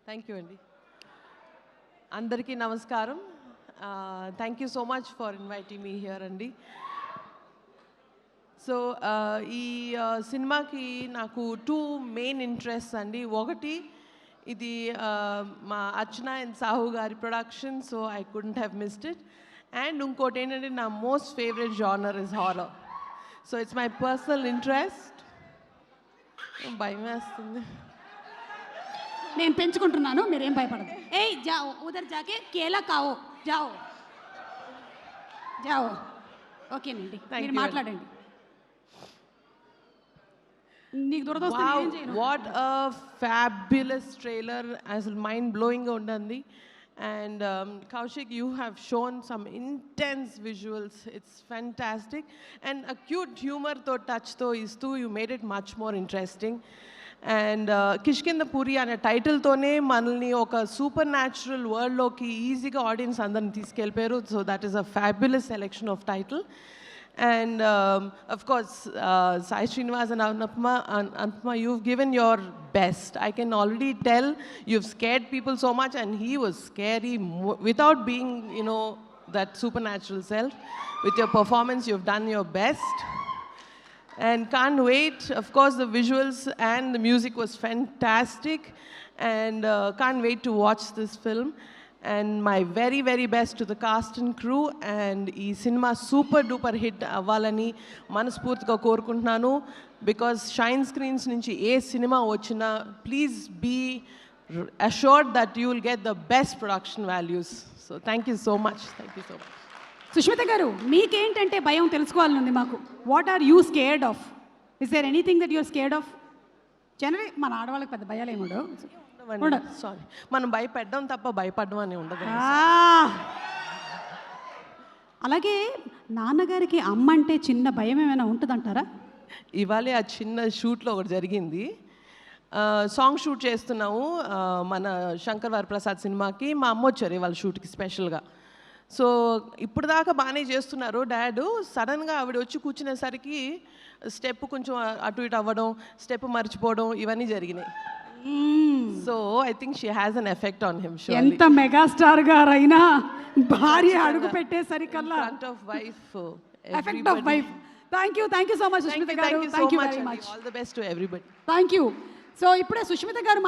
Thank you అండి. అందరికీ నమస్కారం. Thank you so much for inviting me here అండి. సో ఈ సినిమాకి నాకు 2 మెయిన్ ఇంట్రెస్ట్స్ అండి. ఒకటి, ఇది మా అర్చన అండ్ సాహు గారి production, so I couldn't have missed it. And ఇంకోటి ఏంటంటే, నా most favourite genre is horror. So it's my personal interest. భయం వేస్తుంది. నేను పెంచుకుంటున్నాను, మీరేం భయపడదు. ఏయ్ జాओ ఉదర్ జాకే కేలా కావో జాओ జాओ. ఓకేనండి, మీరు మాట్లాడండి. నీకు దురదొస్తే ఏం చేయను. వాట్ అ ఫ్యాబ్యులస్ ట్రైలర్, అసలు మైండ్ బ్లోయింగ్గా ఉండండి. And Kaushik, you have shown some intense visuals. It's fantastic. And a cute humor to touch to is too. You made it much more interesting. And Kishkinda Puri ane title tone manalni oka supernatural world loki easy ga audience andarni తీసుకెళ్ళిపోయారు. So that is a fabulous selection of title. And of course, Sai Srinivas and Anupma, you've given your best. I can already tell you've scared people so much, and he was scary without being, that supernatural self. With your performance, you've done your best. And can't wait. Of course, the visuals and the music was fantastic. And can't wait to watch this film. And my very, very best to the cast and crew. And ee cinema super duper hit avvalani manaspurtiga korukuntunnanu, because Shine Screens nunchi cinema vachina, please be assured that you will get the best production values. So thank you so much. Thank you so much. Sushmita గారు, మీకేంటంటే భయం తెలుసుకోవాలనుంది మాకు. What are you scared of? Is there anything that you're scared of? General మన ఆడవాళ్ళకి పెద్ద భయాలు ఏమి ఉండవు. సారీ, మనం భయపడ్డం తప్ప భయపడడం అని ఉండదు. అలాగే నాన్నగారికి అమ్మ అంటే చిన్న భయం ఏమైనా ఉంటుందంటారా? ఇవాళే ఆ చిన్న షూట్లో ఒకటి జరిగింది. సాంగ్ షూట్ చేస్తున్నాము మన శంకర్ వరప్రసాద్ సినిమాకి. మా అమ్మ వచ్చారు ఇవాళ షూట్కి స్పెషల్గా. సో ఇప్పుడు దాకా బాగానే చేస్తున్నారు డాడ్. సడన్గా ఆవిడ వచ్చి కూర్చునేసరికి స్టెప్ కొంచెం అటు ఇటు అవ్వడం, స్టెప్ మర్చిపోవడం, ఇవన్నీ జరిగినాయి. So I think she has an effect on him. ఎంత మెగాస్టార్ గారైనా భార్య అడుగు పెట్టేసరికల్లా effect of wife. Thank you so much Sushmita garu. Thank you very much. All the best to everybody. Thank you. So ఇప్పుడే సుష్మిత గారు